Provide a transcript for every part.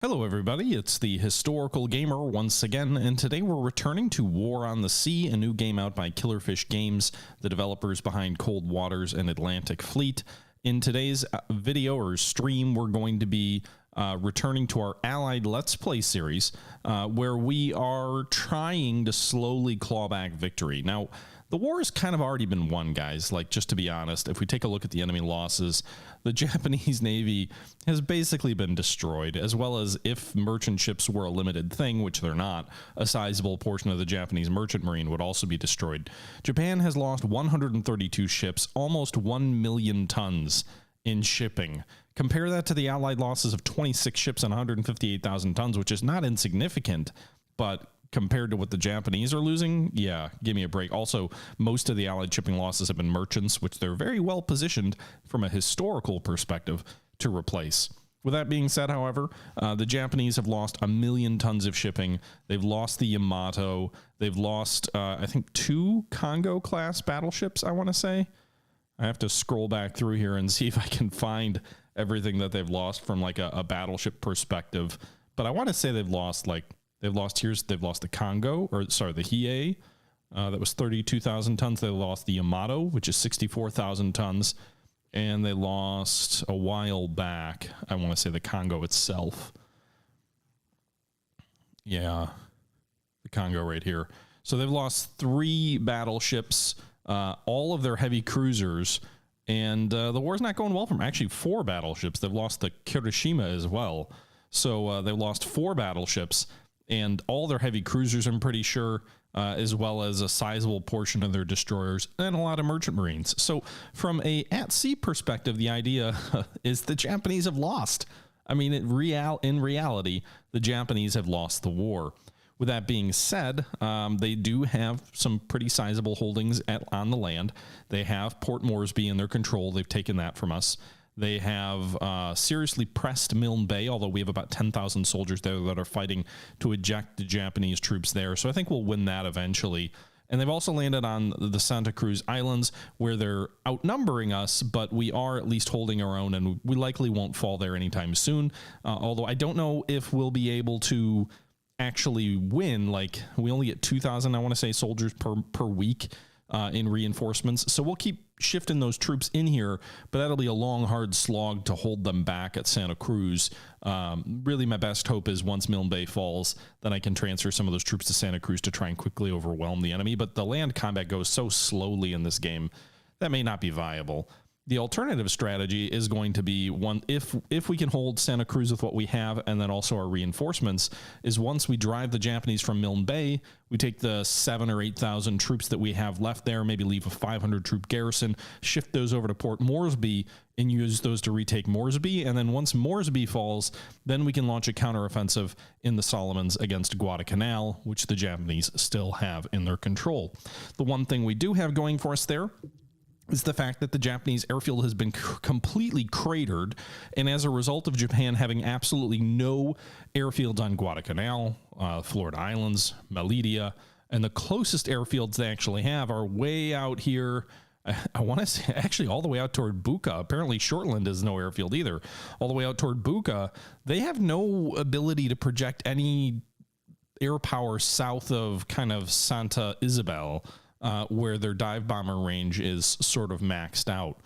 Hello everybody, it's the Historical Gamer once again, and today we're returning to War on the Sea, a new game out by Killerfish Games, the developers behind Cold Waters and Atlantic Fleet. In today's video or stream, we're going to be returning to our Allied Let's Play series, where we are trying to slowly claw back victory. Now, the war has kind of already been won, guys. Like, just to be honest, if we take a look at the enemy losses, the Japanese Navy has basically been destroyed, as well as, if merchant ships were a limited thing, which they're not, a sizable portion of the Japanese merchant marine would also be destroyed. Japan has lost 132 ships, almost 1 million tons in shipping. Compare that to the Allied losses of 26 ships and 158,000 tons, which is not insignificant, but compared to what the Japanese are losing, yeah, give me a break. Also, most of the Allied shipping losses have been merchants, which they're very well positioned from a historical perspective to replace. With that being said, however, the Japanese have lost 1 million tons of shipping. They've lost the Yamato. They've lost, I think, 2 Congo-class battleships, I want to say. I have to scroll back through here and see if I can find everything that they've lost from like a battleship perspective. But I want to say they've lost like they've lost the Congo, or sorry, the Hiei, that was 32,000 tons. They lost the Yamato, which is 64,000 tons, and they lost a while back, I want to say, the Congo itself. Yeah, the Congo right here. So they've lost 3 battleships, all of their heavy cruisers, and the war's not going well for them. Actually, 4 battleships. They've lost the Kirishima as well. So they've lost 4 battleships and all their heavy cruisers, I'm pretty sure, as well as a sizable portion of their destroyers and a lot of merchant marines. So from a at-sea perspective, the idea is the Japanese have lost. I mean, in reality, the Japanese have lost the war. With that being said, they do have some pretty sizable holdings on the land. They have Port Moresby in their control. They've taken that from us. They have seriously pressed Milne Bay, although we have about 10,000 soldiers there that are fighting to eject the Japanese troops there. So I think we'll win that eventually. And they've also landed on the Santa Cruz Islands, where they're outnumbering us, but we are at least holding our own, and we likely won't fall there anytime soon. Although I don't know if we'll be able to actually win. Like, we only get 2,000, I want to say, soldiers per week in reinforcements. So we'll keep shifting those troops in here, but that'll be a long, hard slog to hold them back at Santa Cruz. Really, my best hope is once Milne Bay falls, then I can transfer some of those troops to Santa Cruz to try and quickly overwhelm the enemy. But the land combat goes so slowly in this game, that may not be viable. The alternative strategy is going to be one, if we can hold Santa Cruz with what we have, and then also our reinforcements, is once we drive the Japanese from Milne Bay, we take the 7,000 or 8,000 troops that we have left there, maybe leave a 500 troop garrison, shift those over to Port Moresby, and use those to retake Moresby. And then once Moresby falls, then we can launch a counteroffensive in the Solomons against Guadalcanal, which the Japanese still have in their control. The one thing we do have going for us there is the fact that the Japanese airfield has been completely cratered, and as a result of Japan having absolutely no airfields on Guadalcanal, Florida Islands, Melilla, and the closest airfields they actually have are way out here. I want to say actually all the way out toward Buka. Apparently Shortland is no airfield either. All the way out toward Buka, they have no ability to project any air power south of kind of Santa Isabel, where their dive bomber range is sort of maxed out.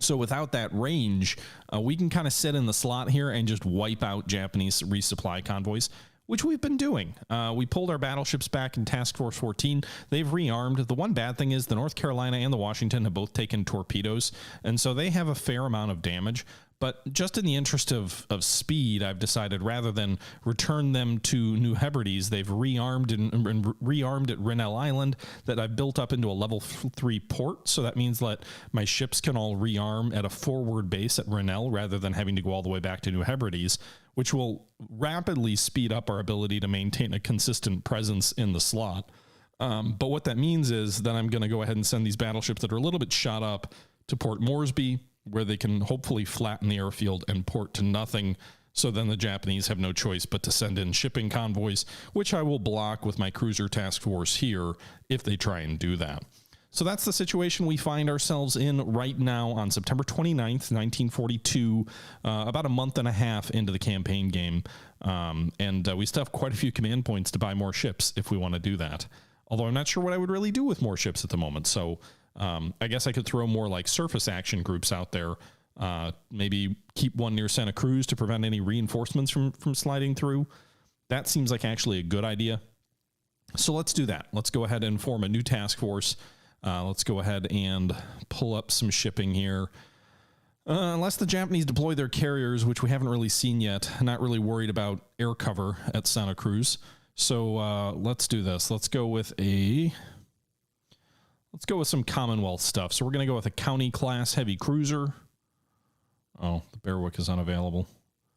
So without that range, we can kind of sit in the slot here and just wipe out Japanese resupply convoys, which we've been doing. We pulled our battleships back in Task Force 14. They've rearmed. The one bad thing is the North Carolina and the Washington have both taken torpedoes, and so they have a fair amount of damage. But just in the interest of speed, I've decided rather than return them to New Hebrides, they've rearmed and rearmed at Rennell Island that I've built up into a level 3 port. So that means that my ships can all rearm at a forward base at Rennell rather than having to go all the way back to New Hebrides, which will rapidly speed up our ability to maintain a consistent presence in the slot. But what that means is that I'm going to go ahead and send these battleships that are a little bit shot up to Port Moresby, where they can hopefully flatten the airfield and port to nothing. So then the Japanese have no choice but to send in shipping convoys, which I will block with my cruiser task force here if they try and do that. So that's the situation we find ourselves in right now on September 29th, 1942, about a month and a half into the campaign game. And we still have quite a few command points to buy more ships if we want to do that. Although I'm not sure what I would really do with more ships at the moment. So I guess I could throw more like surface action groups out there. Maybe keep one near Santa Cruz to prevent any reinforcements from sliding through. That seems like actually a good idea. So let's do that. Let's go ahead and form a new task force. Let's go ahead and pull up some shipping here. Unless the Japanese deploy their carriers, which we haven't really seen yet. Not really worried about air cover at Santa Cruz. So let's do this. Let's go with some Commonwealth stuff. So we're going to go with a County class heavy cruiser. Oh, the Berwick is unavailable.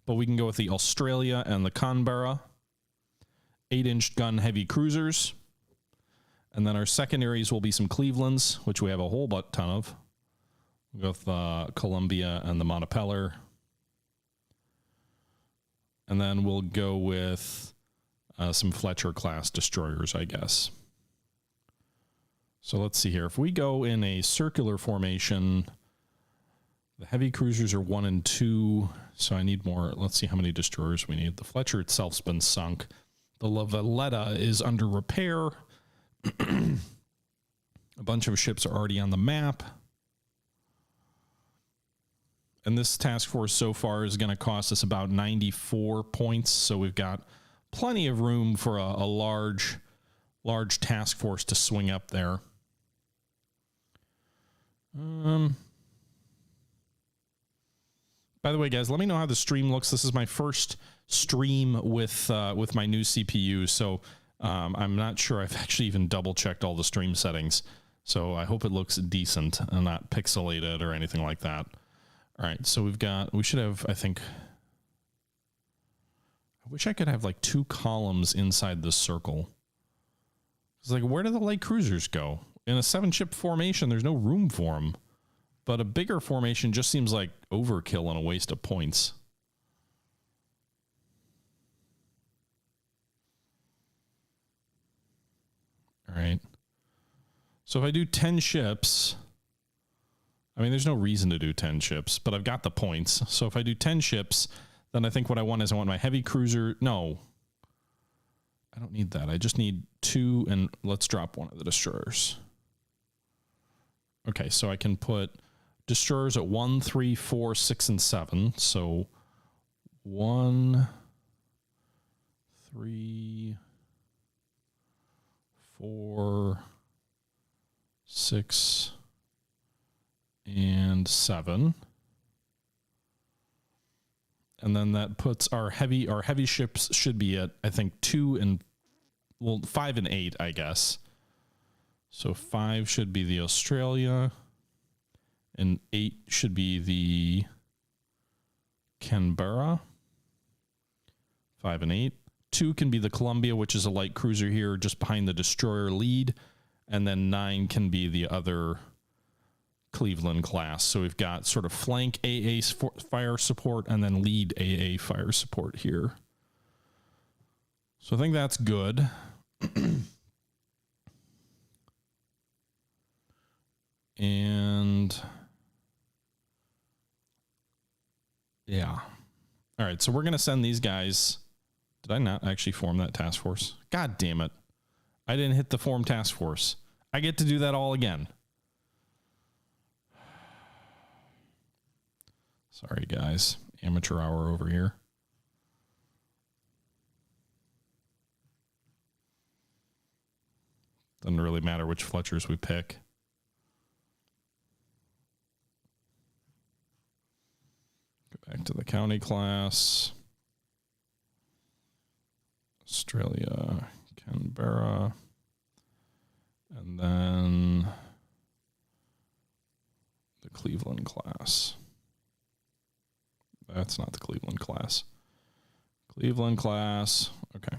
But we can go with the Australia and the Canberra 8-inch gun heavy cruisers. And then our secondaries will be some Clevelands, which we have a whole ton of. We'll go with the Columbia and the Montepeller. And then we'll go with some Fletcher class destroyers, I guess. So let's see here. If we go in a circular formation, the heavy cruisers are 1 and 2. So I need more. Let's see how many destroyers we need. The Fletcher itself's been sunk. The La Valletta is under repair. A bunch of ships are already on the map. And this task force so far is going to cost us about 94 points. So we've got plenty of room for a large task force to swing up there. By the way, guys, let me know how the stream looks. This is my first stream with my new CPU. So I'm not sure I've actually even double checked all the stream settings. So I hope it looks decent and not pixelated or anything like that. All right, so we should have, I think, I wish I could have like 2 columns inside this circle. It's like, where do the light cruisers go? In a 7-ship formation, there's no room for them. But a bigger formation just seems like overkill and a waste of points. All right. So if I do 10 ships, I mean, there's no reason to do 10 ships, but I've got the points. So if I do 10 ships, then I think what I want is I want my heavy cruiser. No, I don't need that. I just need 2, and let's drop one of the destroyers. Okay, so I can put destroyers at 1, 3, 4, 6, and 7. So 1, 3, 4, 6, and 7. And then that puts our heavy ships should be at, I think, 5 and 8, I guess. So 5 should be the Australia, and 8 should be the Canberra. 5 and 8. 2 can be the Columbia, which is a light cruiser here just behind the destroyer lead. And then 9 can be the other Cleveland class. So we've got sort of flank AA fire support and then lead AA fire support here. So I think that's good. And yeah. All right. So we're going to send these guys. Did I not actually form that task force? God damn it. I didn't hit the form task force. I get to do that all again. Sorry, guys. Amateur hour over here. Doesn't really matter which Fletchers we pick. Go back to the county class. Australia, Canberra. And then the Cleveland class. That's not the Cleveland class. Cleveland class. Okay.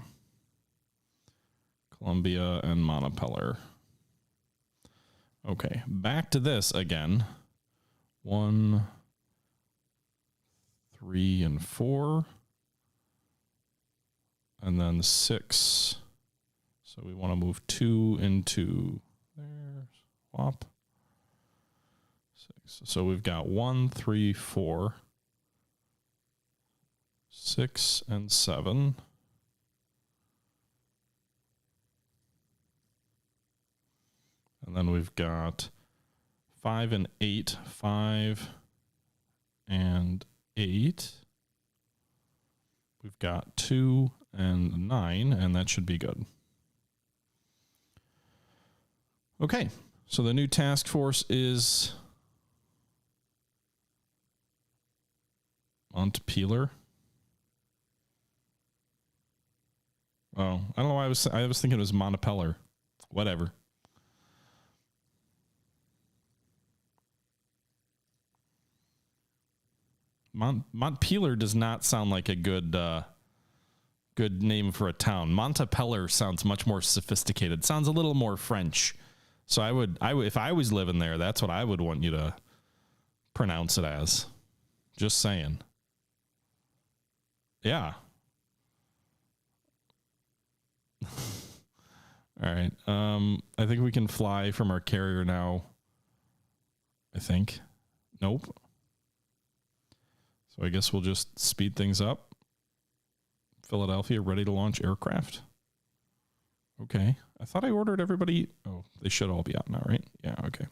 Columbia and Montepeller. Okay. Back to this again. 1, 3, and 4. And then 6. So we want to move 2 into there. Swap. 6. So we've got 1, 3, 4, 6, and 7. And then we've got 5 and 8. 5 and 8. We've got 2 and 9, and that should be good. Okay, so the new task force is Montpelier. Oh, I don't know why I was thinking it was Montpelier. Whatever. Montpelier does not sound like a good good name for a town. Montpelier sounds much more sophisticated. Sounds a little more French. So I would if I was living there, that's what I would want you to pronounce it as. Just saying. Yeah. All right. I think we can fly from our carrier now. I think. Nope. So I guess we'll just speed things up. Philadelphia, ready to launch aircraft. Okay. I thought I ordered everybody. Oh, they should all be out now, right? Yeah, okay.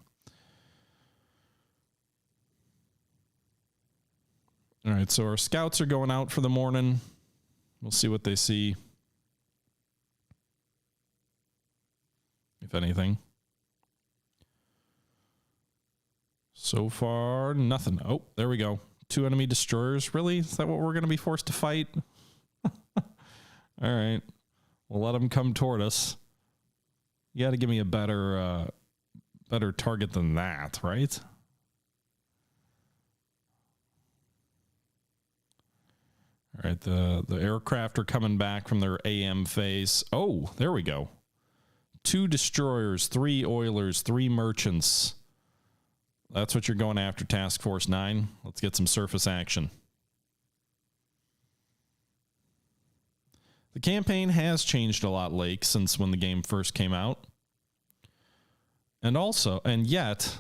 All right, so our scouts are going out for the morning. We'll see what they see. If anything. So far, nothing. Oh, there we go. 2 enemy destroyers. Really? Is that what we're going to be forced to fight? All right. We'll let them come toward us. You got to give me a better target than that, right? All right. The aircraft are coming back from their AM phase. Oh, there we go. 2 destroyers, 3 oilers, 3 merchants. That's what you're going after, Task Force 9. Let's get some surface action. The campaign has changed a lot, Lake, since when the game first came out. And yet...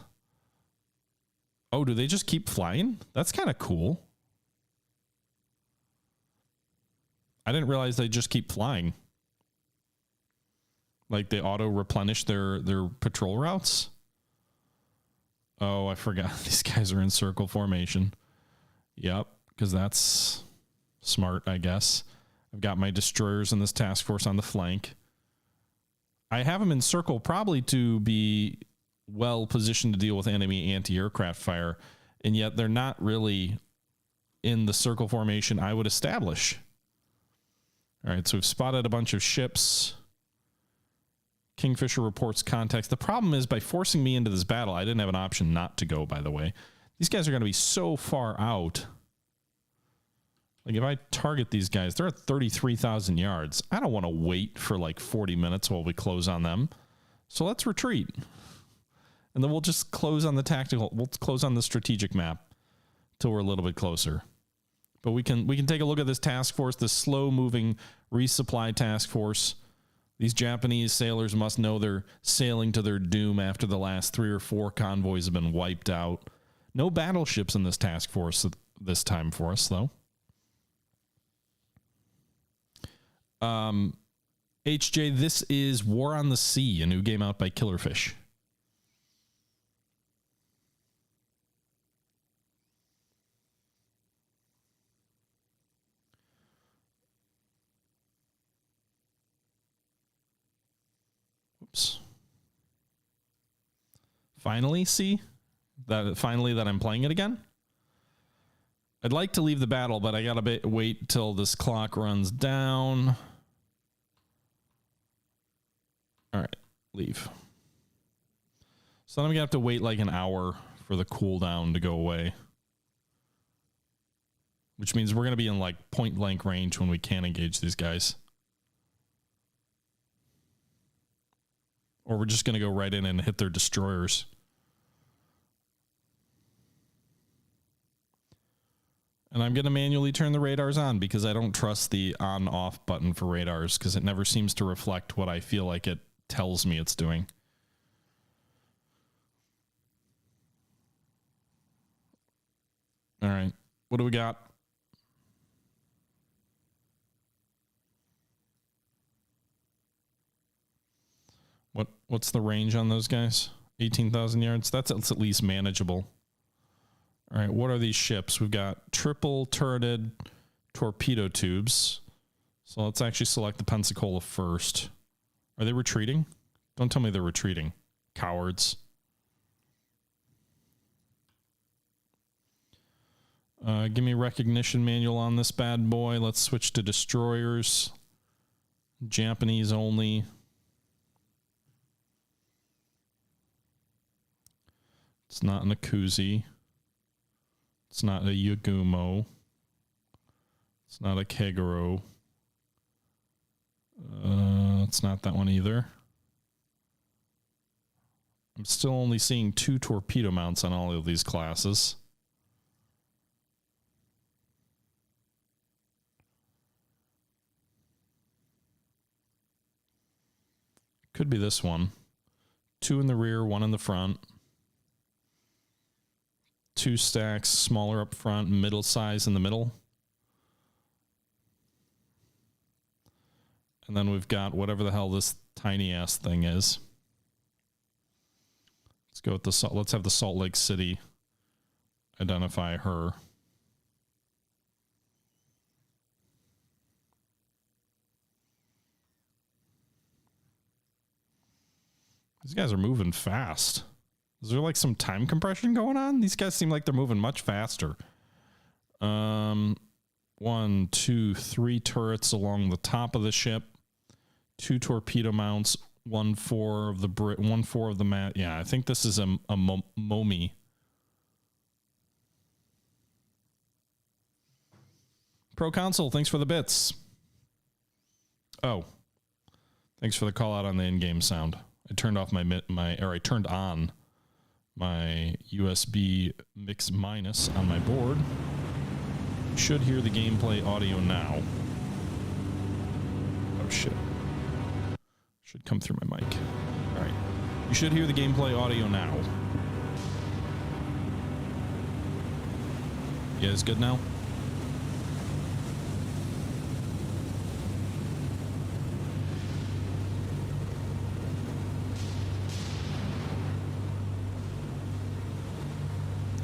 Oh, do they just keep flying? That's kind of cool. I didn't realize they just keep flying. Like they auto-replenish their patrol routes? Oh, I forgot. These guys are in circle formation. Yep, because that's smart, I guess. I've got my destroyers in this task force on the flank. I have them in circle probably to be well positioned to deal with enemy anti-aircraft fire, and yet they're not really in the circle formation I would establish. All right, so we've spotted a bunch of ships. Kingfisher reports context. The problem is by forcing me into this battle, I didn't have an option not to go, by the way. These guys are going to be so far out. Like if I target these guys, they're at 33,000 yards. I don't want to wait for like 40 minutes while we close on them. So let's retreat. And then we'll just close on the tactical. We'll close on the strategic map till we're a little bit closer. But we can take a look at this task force, this slow-moving resupply task force. These Japanese sailors must know they're sailing to their doom after the last 3 or 4 convoys have been wiped out. No battleships in this task force this time for us, though. HJ, this is War on the Sea, a new game out by Killerfish. Oops. Finally, that I'm playing it again. I'd like to leave the battle, but I gotta wait till this clock runs down. All right, leave. So then I'm gonna have to wait like an hour for the cooldown to go away, which means we're gonna be in like point blank range when we can't engage these guys. Or we're just going to go right in and hit their destroyers. And I'm going to manually turn the radars on because I don't trust the on-off button for radars because it never seems to reflect what I feel like it tells me it's doing. All right. What do we got? What's the range on those guys? 18,000 yards. That's at least manageable. All right. What are these ships? We've got triple turreted torpedo tubes. So let's actually select the Pensacola first. Are they retreating? Don't tell me they're retreating. Cowards. Give me a recognition manual on this bad boy. Let's switch to destroyers. Japanese only. It's not an Akuzi. It's not a Yagumo. It's not a Kegaro. It's not that one either. I'm still only seeing 2 torpedo mounts on all of these classes. Could be this one. 2 in the rear, 1 in the front. 2 stacks, smaller up front, middle size in the middle. And then we've got whatever the hell this tiny ass thing is. Let's go with the let's have the Salt Lake City identify her. These guys are moving fast. Is there like some time compression going on? These guys seem like they're moving much faster. 1, 2, 3 turrets along the top of the ship. 2 torpedo mounts. 1-4 of the 1-4 of the mat. Yeah, I think this is a Momi. Pro Console, thanks for the bits. Oh, thanks for the call out on the in-game sound. I turned off I turned on my USB mix minus on my board. You should hear the gameplay audio now. Oh shit. Should come through my mic. All right. You should hear the gameplay audio now. You guys good now?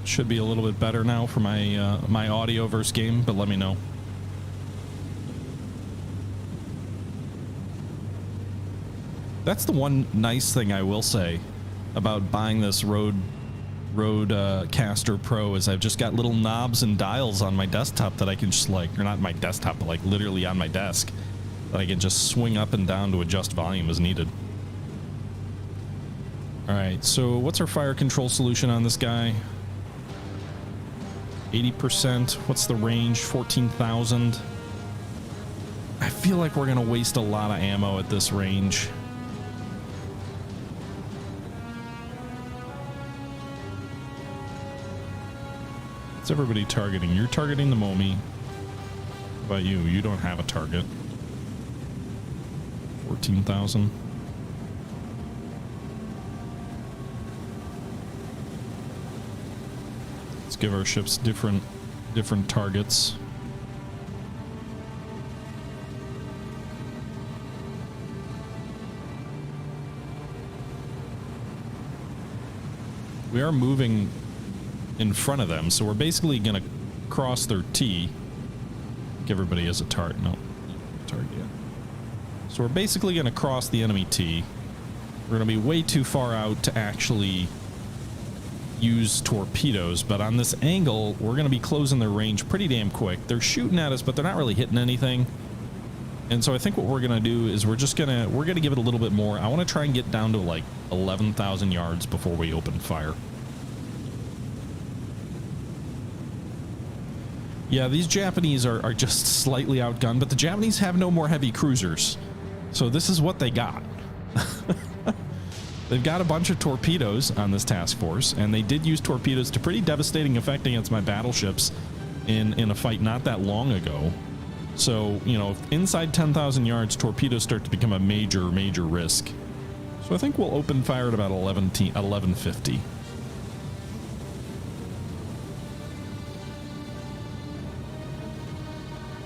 Should be a little bit better now for my my audio versus game, but let me know. That's the one nice thing I will say about buying this Rodecaster Pro is I've just got little knobs and dials on my desktop that I can just like, or not my desktop, but like literally on my desk that I can just swing up and down to adjust volume as needed. All right, so what's our fire control solution on this guy? 80%. What's the range? 14,000. I feel like we're going to waste a lot of ammo at this range. What's everybody targeting? You're targeting the Momi. How about you? You don't have a target. 14,000. Let's give our ships different targets. We are moving in front of them, so we're basically going to cross their T. I think everybody has a target. No, target yet. So we're basically going to cross the enemy T. We're going to be way too far out to actually use torpedoes, but on this angle, we're going to be closing their range pretty damn quick. They're shooting at us, but they're not really hitting anything. And so I think what we're going to do is we're going to give it a little bit more. I want to try and get down to like 11,000 yards before we open fire. Yeah, these Japanese are just slightly outgunned, but the Japanese have no more heavy cruisers. So this is what they got. They've got a bunch of torpedoes on this task force, and they did use torpedoes to pretty devastating effect against my battleships in a fight not that long ago. So, you know, inside 10,000 yards, torpedoes start to become a major risk. So I think we'll open fire at about 1150.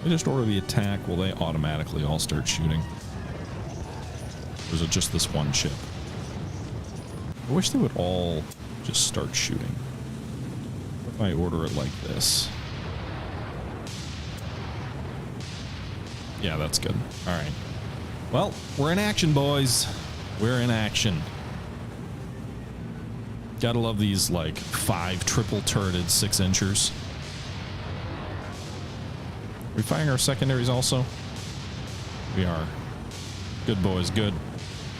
They just order the attack. Will they automatically all start shooting? Or is it just this one ship? I wish they would all just start shooting. What if I order it like this? Yeah, that's good. All right. Well, we're in action, boys. We're in action. Gotta love these, like, 5 triple-turreted 6-inchers. Are we firing our secondaries also? We are. Good, boys, good.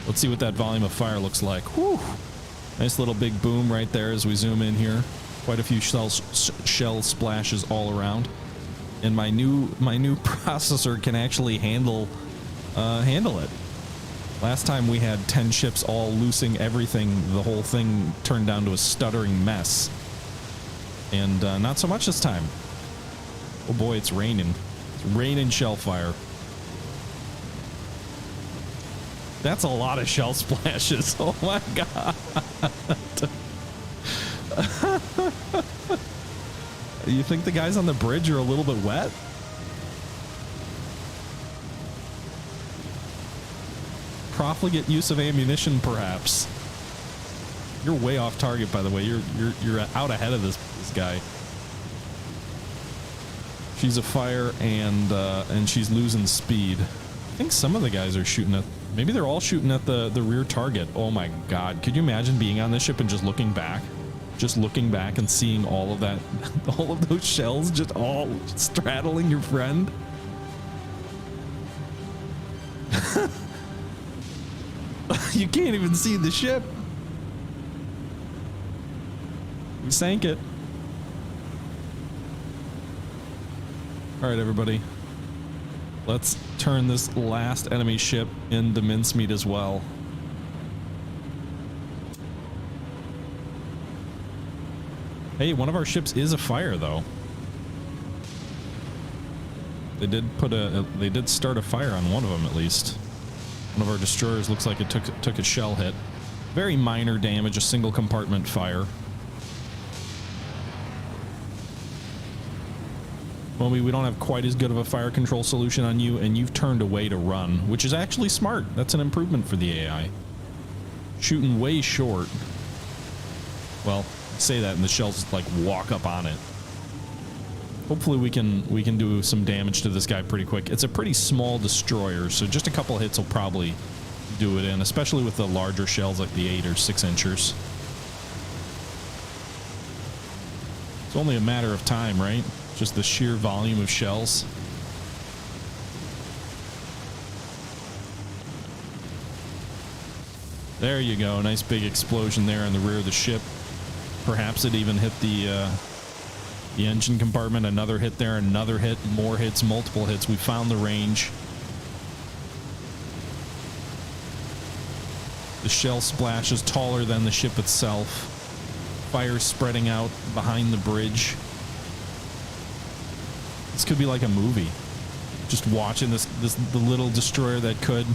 Let's see what that volume of fire looks like. Whew. Nice little big boom right there as we zoom in here. Quite a few shell splashes all around. And my new processor can actually handle it. Last time we had 10 ships all loosing everything. The whole thing turned down to a stuttering mess. And not so much this time. Oh boy, it's raining. It's raining shell fire. That's a lot of shell splashes. Oh my god. You think the guys on the bridge are a little bit wet? Profligate use of ammunition, perhaps. You're way off target, by the way. You're out ahead of this guy. She's afire and she's losing speed. I think some of the guys are shooting at. Maybe they're all shooting at the rear target. Oh my god! Could you imagine being on this ship and just looking back? Just looking back and seeing all of that, all of those shells just all straddling your friend. You can't even see the ship. We sank it. All right, everybody. Let's turn this last enemy ship into mincemeat as well. Hey, one of our ships is afire, though. They did start a fire on one of them, at least. One of our destroyers looks like it took a shell hit. Very minor damage, a single compartment fire. Well, we don't have quite as good of a fire control solution on you, and you've turned away to run, which is actually smart. That's an improvement for the AI. Shooting way short. Well, say that and the shells like walk up on it. Hopefully we can do some damage to this guy pretty quick. It's a pretty small destroyer, so just a couple hits will probably do it in, especially with the larger shells like the 8 or 6 inchers. It's only a matter of time, right? Just the sheer volume of shells. There you go. Nice big explosion there in the rear of the ship. Perhaps it even hit the engine compartment. Another hit there, another hit, more hits, multiple hits. We found the range. The shell splash is taller than the ship itself. Fire spreading out behind the bridge. This could be like a movie. Just watching the little destroyer that could.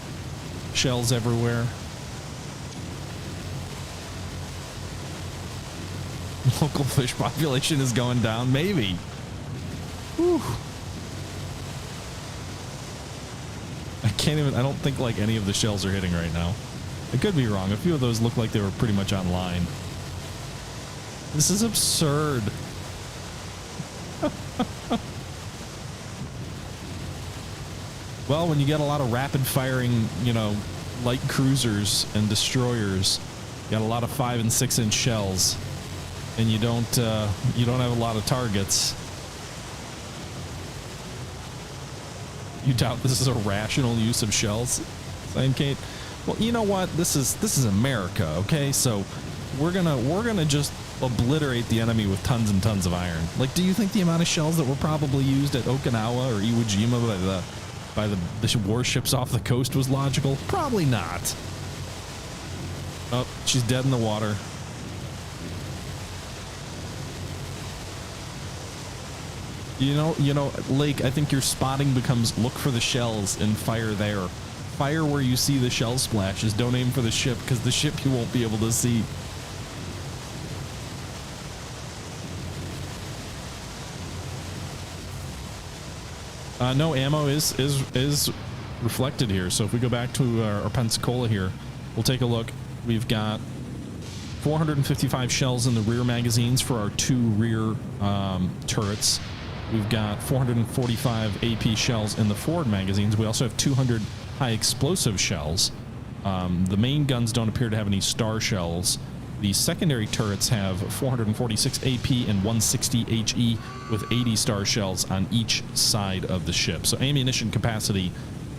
Shells everywhere. Local fish population is going down, maybe. Whew. I don't think like any of the shells are hitting right now. I could be wrong. A few of those look like they were pretty much online. This is absurd. Well, when you get a lot of rapid firing, you know, light cruisers and destroyers, you got a lot of 5 and 6 inch shells. And you don't have a lot of targets. You doubt this is a rational use of shells, saying Kate? Well, you know what? This is America, okay? So we're gonna just obliterate the enemy with tons and tons of iron. Like, do you think the amount of shells that were probably used at Okinawa or Iwo Jima by the warships off the coast was logical? Probably not. Oh, she's dead in the water. You know, Lake, I think your spotting becomes look for the shells and fire there. Fire where you see the shell splashes. Don't aim for the ship, because the ship you won't be able to see. No, ammo is reflected here. So if we go back to our Pensacola here, we'll take a look. We've got 455 shells in the rear magazines for our 2 rear turrets. We've got 445 AP shells in the forward magazines. We also have 200 high explosive shells. The main guns don't appear to have any star shells. The secondary turrets have 446 AP and 160 HE with 80 star shells on each side of the ship. So ammunition capacity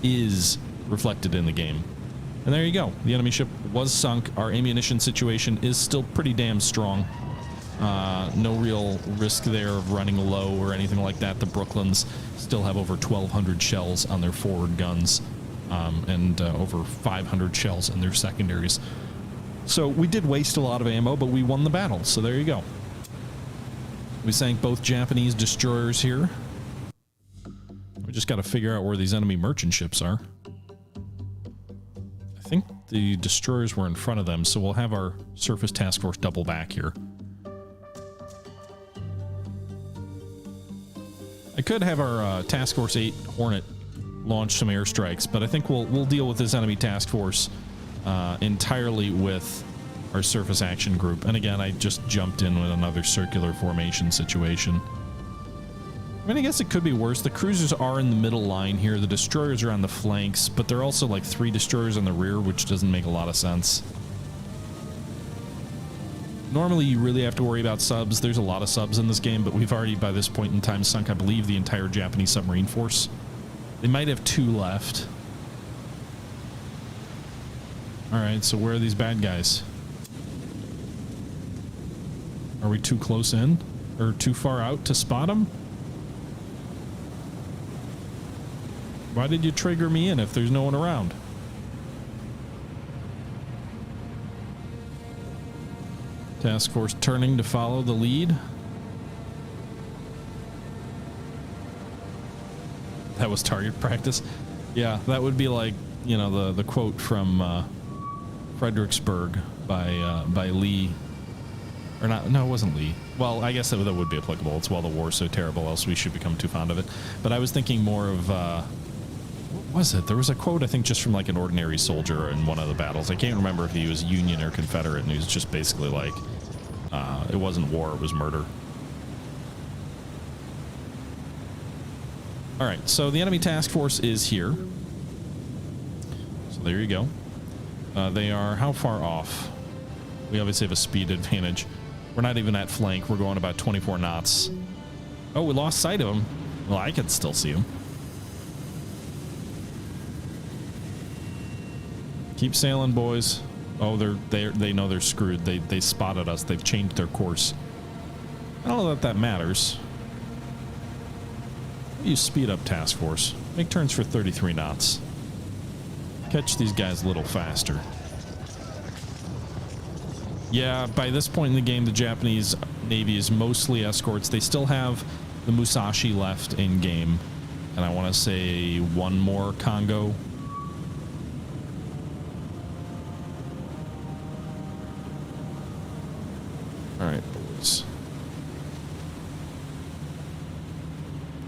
is reflected in the game. And there you go. The enemy ship was sunk. Our ammunition situation is still pretty damn strong. No real risk there of running low or anything like that. The Brooklyns still have over 1,200 shells on their forward guns, and over 500 shells in their secondaries. So we did waste a lot of ammo, but we won the battle. So there you go. We sank both Japanese destroyers here. We just got to figure out where these enemy merchant ships are. I think the destroyers were in front of them, so we'll have our surface task force double back here. I could have our Task Force 8 Hornet launch some airstrikes, but I think we'll deal with this enemy task force entirely with our surface action group. And again, I just jumped in with another circular formation situation. I mean, I guess it could be worse. The cruisers are in the middle line here. The destroyers are on the flanks, but they're also like 3 destroyers on the rear, which doesn't make a lot of sense. Normally, you really have to worry about subs. There's a lot of subs in this game, but we've already, by this point in time, sunk, I believe, the entire Japanese submarine force. They might have 2 left. Alright, so where are these bad guys? Are we too close in? Or too far out to spot them? Why did you trigger me in if there's no one around? Task force turning to follow the lead. That was target practice. Yeah, that would be like, you know, the quote from Fredericksburg by Lee. Or not, no, it wasn't Lee. Well, I guess that would be applicable. It's while the war's so terrible, else we should become too fond of it. But I was thinking more of, what was it? There was a quote, I think, just from like an ordinary soldier in one of the battles. I can't remember if he was Union or Confederate, and he was just basically like, it wasn't war, it was murder. All right, so the enemy task force is here. So there you go. They are how far off? We obviously have a speed advantage. We're not even at flank. We're going about 24 knots. Oh, we lost sight of them. Well, I can still see them. Keep sailing, boys. Oh, they know they're screwed. They spotted us. They've changed their course. I don't know that that matters. You speed up task force. Make turns for 33 knots. Catch these guys a little faster. Yeah, by this point in the game, the Japanese Navy is mostly escorts. They still have the Musashi left in game. And I want to say one more Congo. All right, boys.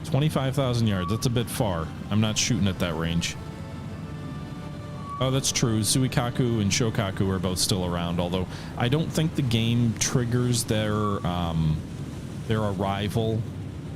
25,000 yards. That's a bit far. I'm not shooting at that range. Oh, that's true. Suikaku and Shokaku are both still around, although I don't think the game triggers their arrival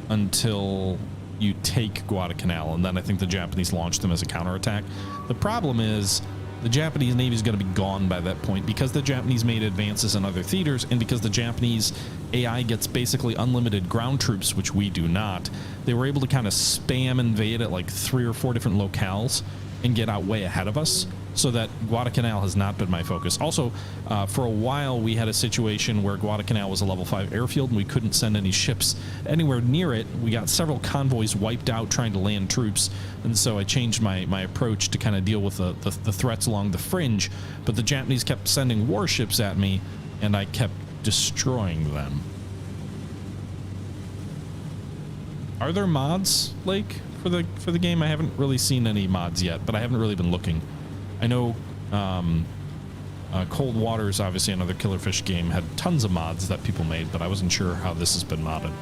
until you take Guadalcanal, and then I think the Japanese launch them as a counterattack. The problem is the Japanese Navy is going to be gone by that point because the Japanese made advances in other theaters, and because the Japanese AI gets basically unlimited ground troops, which we do not. They were able to kind of spam invade at like 3 or 4 different locales and get out way ahead of us, so that Guadalcanal has not been my focus. Also, for a while, we had a situation where Guadalcanal was a level 5 airfield, and we couldn't send any ships anywhere near it. We got several convoys wiped out trying to land troops, and so I changed my approach to kind of deal with the threats along the fringe, but the Japanese kept sending warships at me, and I kept destroying them. Are there mods, Lake, for the game? I haven't really seen any mods yet, but I haven't really been looking. I know Cold Waters, obviously another Killerfish game, had tons of mods that people made, but I wasn't sure how this has been modded.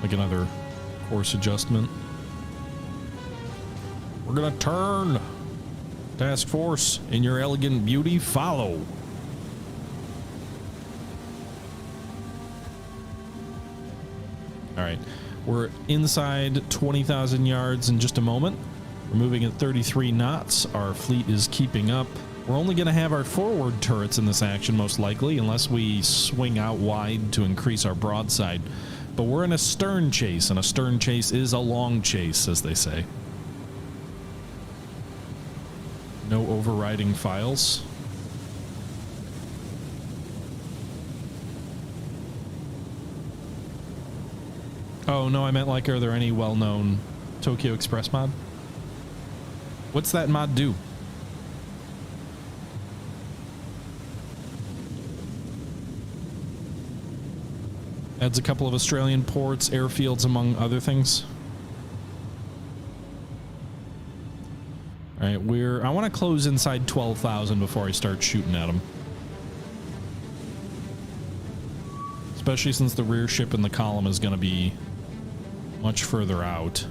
Make another course adjustment. We're gonna turn. Task Force, in your elegant beauty, follow. All right, we're inside 20,000 yards in just a moment. We're moving at 33 knots. Our fleet is keeping up. We're only going to have our forward turrets in this action, most likely, unless we swing out wide to increase our broadside. But we're in a stern chase, and a stern chase is a long chase, as they say. No overriding files. Oh, no, I meant like, are there any well-known Tokyo Express mod? What's that mod do? Adds a couple of Australian ports, airfields, among other things. All right, I want to close inside 12,000 before I start shooting at them. Especially since the rear ship in the column is going to be much further out.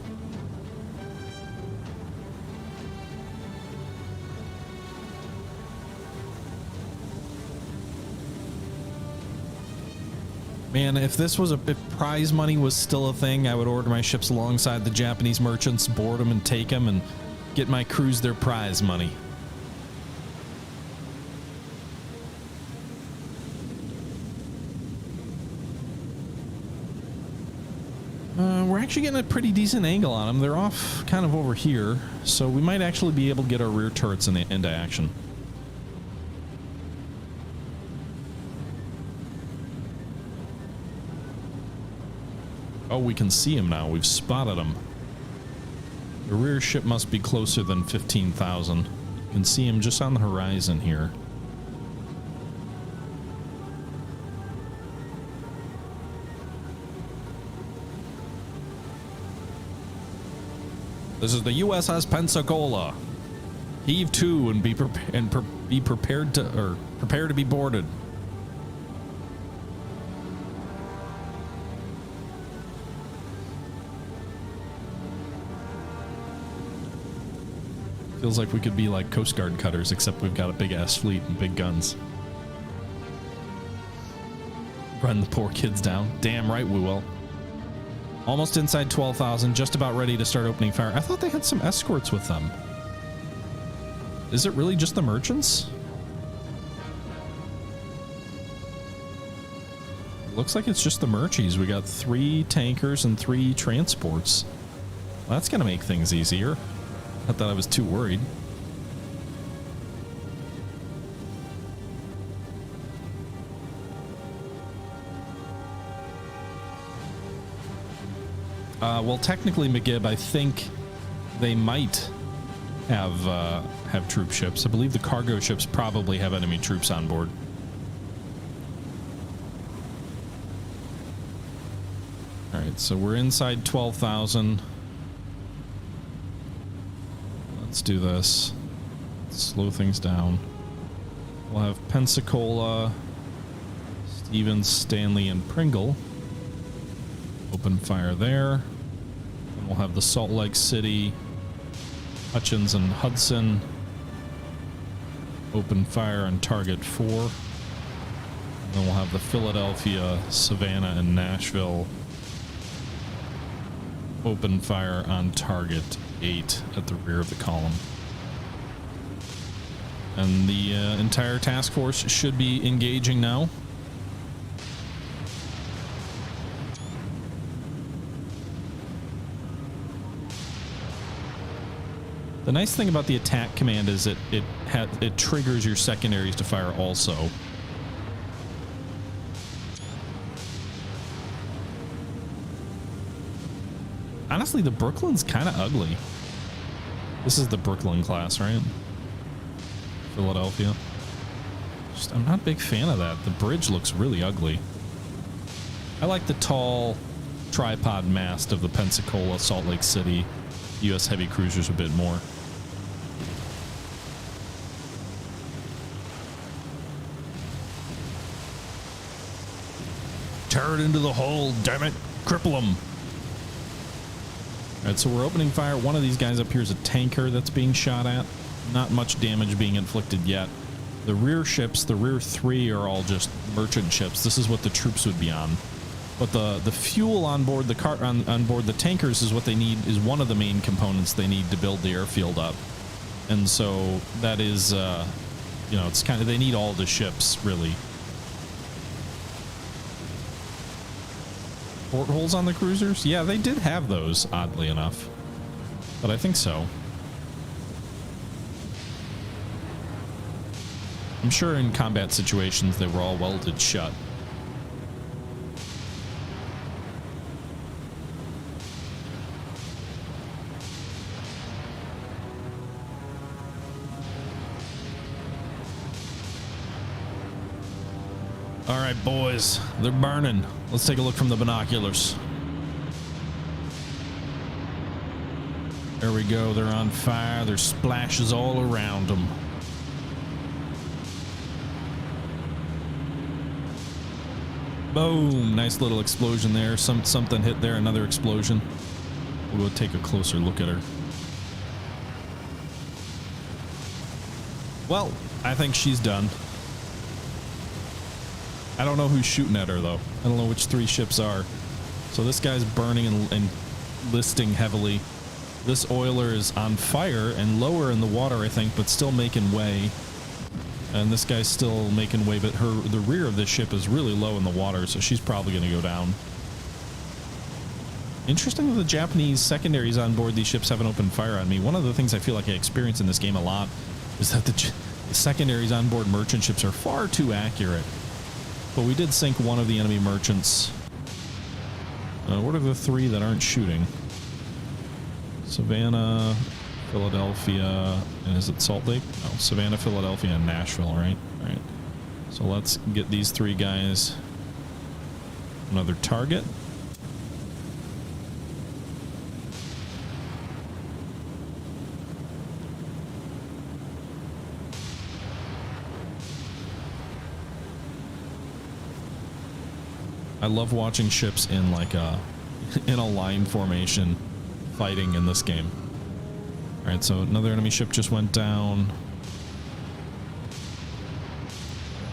Man, if prize money was still a thing, I would order my ships alongside the Japanese merchants, board them and take them, and get my crews their prize money. We're actually getting a pretty decent angle on them. They're off kind of over here, so we might actually be able to get our rear turrets into action. Oh, we can see him now. We've spotted him. The rear ship must be closer than 15,000. You can see him just on the horizon here. This is the USS Pensacola. Heave to and be prepared to be boarded. Feels like we could be like Coast Guard cutters, except we've got a big-ass fleet and big guns. Run the poor kids down. Damn right we will. Almost inside 12,000, just about ready to start opening fire. I thought they had some escorts with them. Is it really just the merchants? Looks like it's just the merchies. We got 3 tankers and 3 transports. Well, that's going to make things easier. I thought I was too worried. Well, technically, McGibb, I think they might have troop ships. I believe the cargo ships probably have enemy troops on board. All right, so we're inside 12,000. Let's do this. Slow things down. We'll have Pensacola, Stevens, Stanley, and Pringle. Open fire there. And we'll have the Salt Lake City, Hutchins, and Hudson. Open fire on target 4. And then we'll have the Philadelphia, Savannah, and Nashville. Open fire on target 8 at the rear of the column. And the entire task force should be engaging now. The nice thing about the attack command is it triggers your secondaries to fire also. Honestly, the Brooklyn's kind of ugly. This is the Brooklyn class, right? Philadelphia. I'm not a big fan of that. The bridge looks really ugly. I like the tall tripod mast of the Pensacola, Salt Lake City, U.S. heavy cruisers a bit more. Tear it into the hull, damn it. Cripple them. All right, so we're opening fire. One of these guys up here is a tanker that's being shot at. Not much damage being inflicted yet. The rear ships, the rear three, are all just merchant ships. This is what the troops would be on. But the fuel on board the on board the tankers is what they need, is one of the main components they need to build the airfield up. And so that is, you know, it's kind of, they need all the ships, really. Portholes on the cruisers? Yeah, they did have those, oddly enough. But I think so. I'm sure in combat situations they were all welded shut. All right, boys, they're burning. Let's take a look from the binoculars. There we go. They're on fire. There's splashes all around them. Boom. Nice little explosion there. Something hit there. Another explosion. We'll go take a closer look at her. Well, I think she's done. I don't know who's shooting at her, though. I don't know which three ships are. So this guy's burning and listing heavily. This oiler is on fire and lower in the water, I think, but still making way. And this guy's still making way, but the rear of this ship is really low in the water, so she's probably going to go down. Interesting that the Japanese secondaries on board these ships haven't opened fire on me. One of the things I feel like I experience in this game a lot is that the secondaries on board merchant ships are far too accurate. But we did sink one of the enemy merchants. What are the three that aren't shooting? Savannah, Philadelphia, and is it Salt Lake? No, Savannah, Philadelphia, and Nashville, right? All right. So let's get these three guys another target. I love watching ships in like a line formation fighting in this game. All right, so another enemy ship just went down.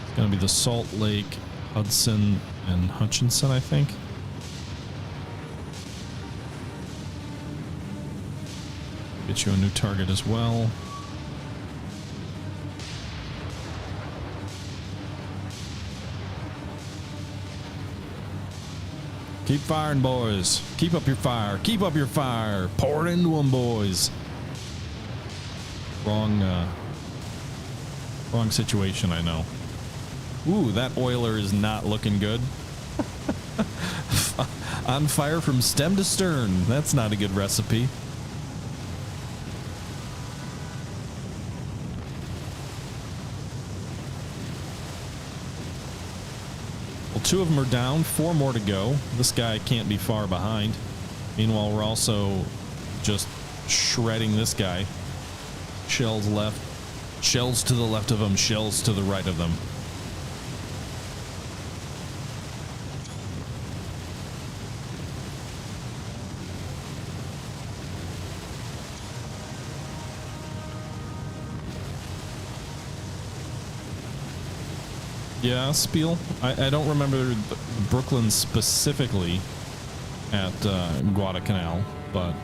It's gonna be the Salt Lake, Hudson, and Hutchinson, I think. Get you a new target as well. Keep firing, boys. Keep up your fire. Keep up your fire. Pour it into them, boys. Wrong situation, I know. Ooh, that oiler is not looking good. On fire from stem to stern. That's not a good recipe. Well, two of them are down, four more to go. This guy can't be far behind. Meanwhile, we're also just shredding this guy. Shells left, shells to the left of them, shells to the right of them. Yeah, Spiel. I don't remember Brooklyn specifically at Guadalcanal, but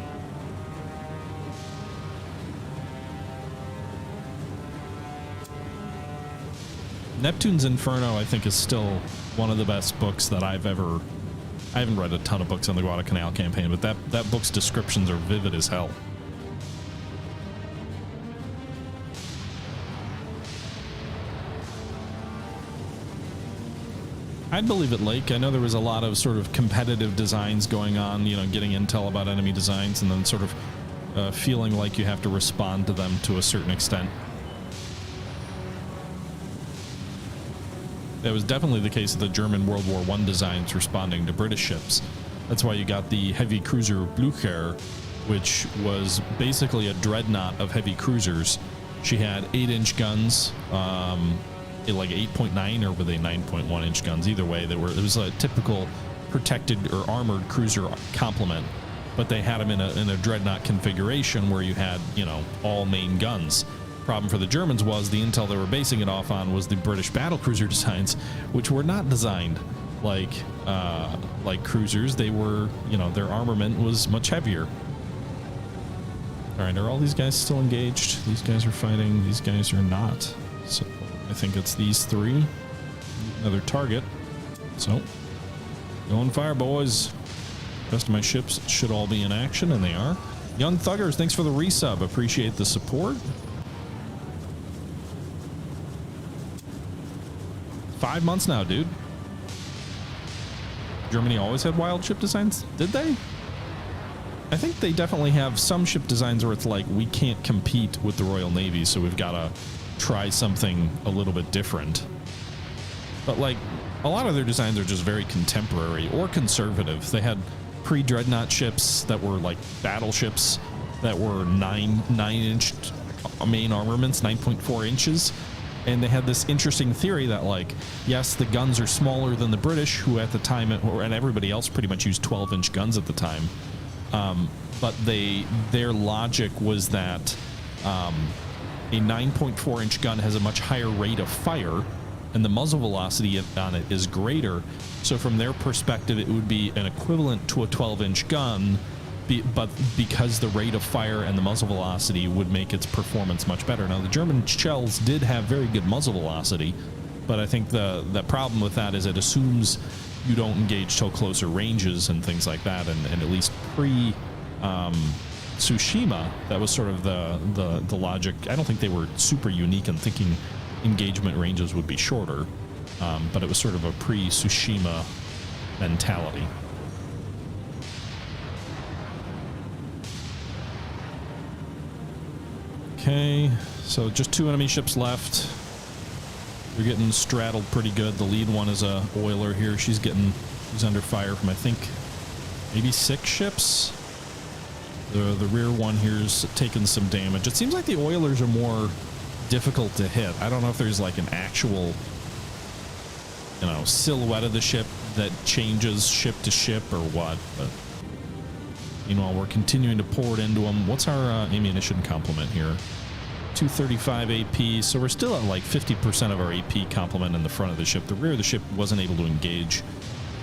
Neptune's Inferno, I think, is still one of the best books that I haven't read a ton of books on the Guadalcanal campaign, but that book's descriptions are vivid as hell. I'd believe it, Lake. I know there was a lot of sort of competitive designs going on, you know, getting intel about enemy designs and then sort of feeling like you have to respond to them to a certain extent. That was definitely the case of the German World War I designs responding to British ships. That's why you got the heavy cruiser Blücher, which was basically a dreadnought of heavy cruisers. She had 8-inch guns, like 8.9, or were they 9.1 inch guns? Either way, it was a typical protected or armored cruiser complement. but they had them in a dreadnought configuration where you had, you know, all main guns. Problem for the Germans was the intel they were basing it off on was the British battlecruiser designs, which were not designed like cruisers. They were, you know, their armament was much heavier. All right, are all these guys still engaged? These guys are fighting. These guys are not. So I think it's these three. Another target. So go and fire, boys. Rest of my ships should all be in action, and they are. Young Thuggers, thanks for the resub. Appreciate the support. 5 months now, dude. Germany always had wild ship designs? Did they? I think they definitely have some ship designs where it's like, we can't compete with the Royal Navy, so we've got to try something a little bit different. But like, a lot of their designs are just very contemporary or conservative. They had pre-dreadnought ships that were like battleships that were 9-inch main armaments, 9.4 inches. And they had this interesting theory that, like, yes, the guns are smaller than the British, who at the time, and everybody else pretty much used 12-inch guns at the time. But their logic was that a 9.4-inch gun has a much higher rate of fire, and the muzzle velocity on it is greater. So from their perspective, it would be an equivalent to a 12-inch gun, but because the rate of fire and the muzzle velocity would make its performance much better. Now, the German shells did have very good muzzle velocity, but I think the problem with that is it assumes you don't engage till closer ranges and things like that. And at least pre Tsushima, that was sort of the logic. I don't think they were super unique in thinking engagement ranges would be shorter, but it was sort of a pre-Tsushima mentality. Okay, so just 2 enemy ships left. They're getting straddled pretty good. The lead one is a oiler here. She's under fire from, I think, maybe 6 ships. The rear one here's taking some damage. It seems like the oilers are more difficult to hit. I don't know if there's like an actual, you know, silhouette of the ship that changes ship to ship or what, but meanwhile, we're continuing to pour it into them. What's our ammunition complement here? 235 AP. So we're still at like 50% of our AP complement in the front of the ship. The rear of the ship wasn't able to engage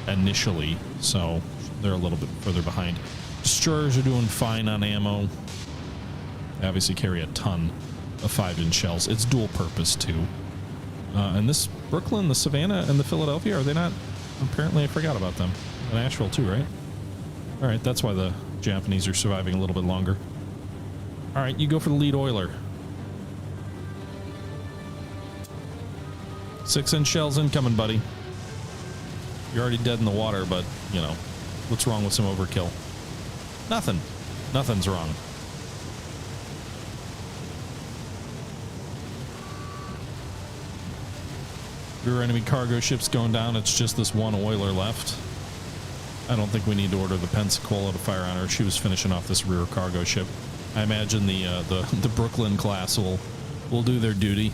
initially, so they're a little bit further behind. Destroyers are doing fine on ammo. They obviously carry a ton of 5-inch shells. It's dual purpose too. And this Brooklyn, the Savannah, and the Philadelphia, are they not? Apparently, I forgot about them. The Nashville too, right? All right, that's why the Japanese are surviving a little bit longer. All right, you go for the lead oiler. 6-inch shells incoming, buddy. You're already dead in the water, but, you know, what's wrong with some overkill? Nothing. Nothing's wrong. Rear enemy cargo ships going down. It's just this one oiler left. I don't think we need to order the Pensacola to fire on her. She was finishing off this rear cargo ship. I imagine the Brooklyn class will do their duty.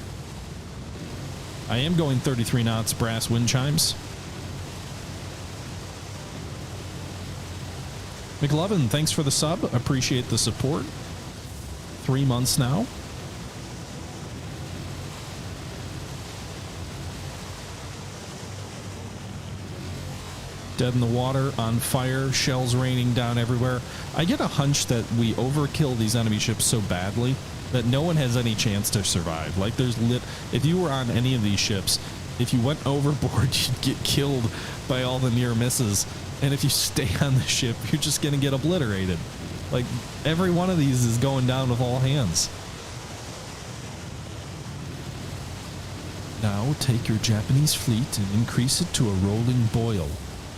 I am going 33 knots brass wind chimes. McLovin, thanks for the sub. Appreciate the support. 3 months now. Dead in the water, on fire, shells raining down everywhere. I get a hunch that we overkill these enemy ships so badly that no one has any chance to survive. Like, if you were on any of these ships, if you went overboard, you'd get killed by all the near misses. And if you stay on the ship, you're just going to get obliterated. Like, every one of these is going down with all hands. Now take your Japanese fleet and increase it to a rolling boil.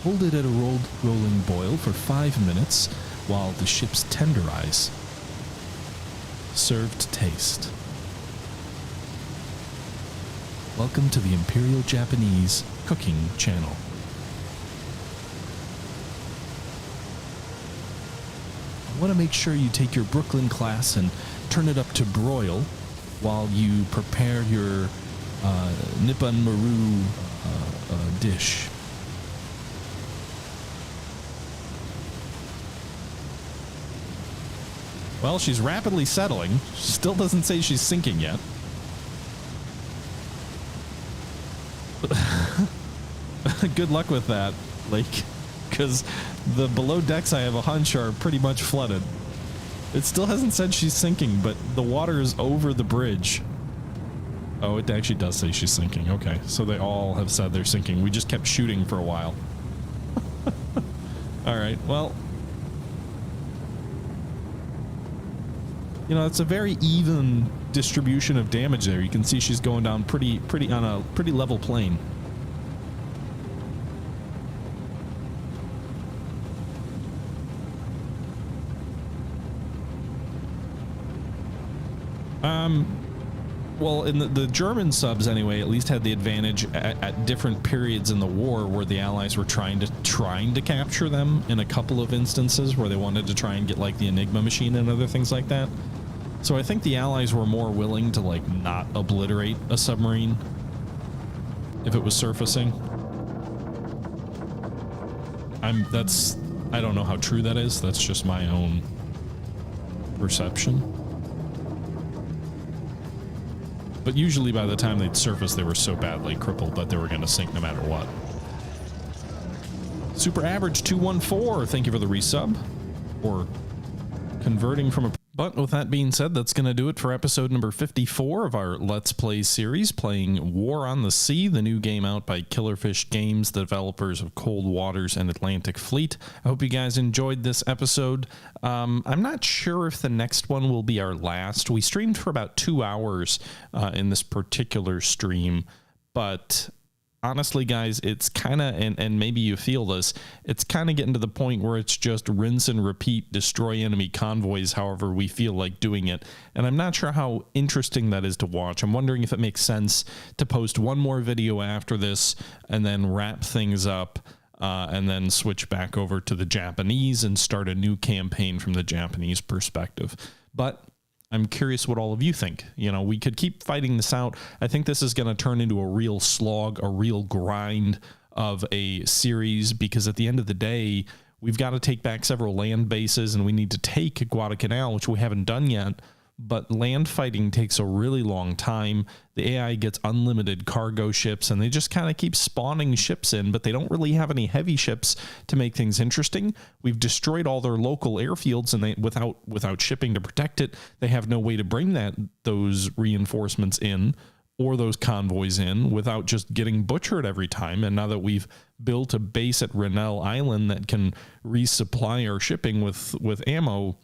Hold it at a rolling boil for 5 minutes while the ships tenderize. Serve to taste. Welcome to the Imperial Japanese Cooking Channel. I want to make sure you take your Brooklyn class and turn it up to broil while you prepare your Nippon Maru dish. Well, she's rapidly settling. Still doesn't say she's sinking yet. Good luck with that, Lake, because the below decks I have a hunch are pretty much flooded. It still hasn't said she's sinking, but the water is over the bridge. Oh, it actually does say she's sinking. Okay, so they all have said they're sinking. We just kept shooting for a while. All right, well, you know, it's a very even distribution of damage there. You can see she's going down pretty on a pretty level plane. Well, in the German subs anyway, at least had the advantage at different periods in the war where the Allies were trying to capture them in a couple of instances where they wanted to try and get like the Enigma machine and other things like that. So I think the Allies were more willing to like not obliterate a submarine if it was surfacing. I don't know how true that is. That's just my own perception. But usually by the time they'd surface, they were so badly crippled that they were going to sink no matter what. Super Average 214, thank you for the resub. Or converting from a... But with that being said, that's going to do it for episode number 54 of our Let's Play series, playing War on the Sea, the new game out by Killerfish Games, the developers of Cold Waters and Atlantic Fleet. I hope you guys enjoyed this episode. I'm not sure if the next one will be our last. We streamed for about 2 hours in this particular stream, but... honestly, guys, it's kind of, and maybe you feel this, it's kind of getting to the point where it's just rinse and repeat, destroy enemy convoys however we feel like doing it. And I'm not sure how interesting that is to watch. I'm wondering if it makes sense to post one more video after this and then wrap things up and then switch back over to the Japanese and start a new campaign from the Japanese perspective. But I'm curious what all of you think. You know, we could keep fighting this out. I think this is going to turn into a real slog, a real grind of a series, because at the end of the day, we've got to take back several land bases and we need to take Guadalcanal, which we haven't done yet. But land fighting takes a really long time. The AI gets unlimited cargo ships and they just kind of keep spawning ships in, but they don't really have any heavy ships to make things interesting. We've destroyed all their local airfields and they without shipping to protect it, they have no way to bring those reinforcements in or those convoys in without just getting butchered every time. And now that we've built a base at Rennell Island that can resupply our shipping with ammo,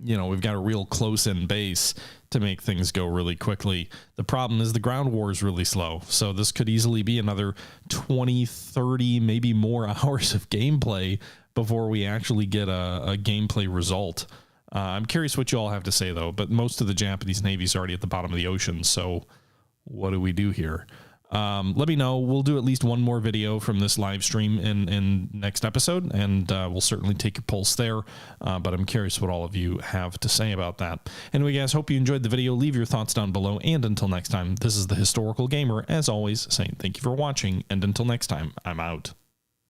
you know, we've got a real close-in base to make things go really quickly. The problem is the ground war is really slow, so this could easily be another 20, 30, maybe more hours of gameplay before we actually get a gameplay result. I'm curious what you all have to say, though, but most of the Japanese Navy is already at the bottom of the ocean, so what do we do here? Let me know. We'll do at least one more video from this live stream in next episode, and we'll certainly take your pulse there. But I'm curious what all of you have to say about that. Anyway, guys, hope you enjoyed the video. Leave your thoughts down below. And until next time, this is the Historical Gamer, as always, saying thank you for watching. And until next time, I'm out.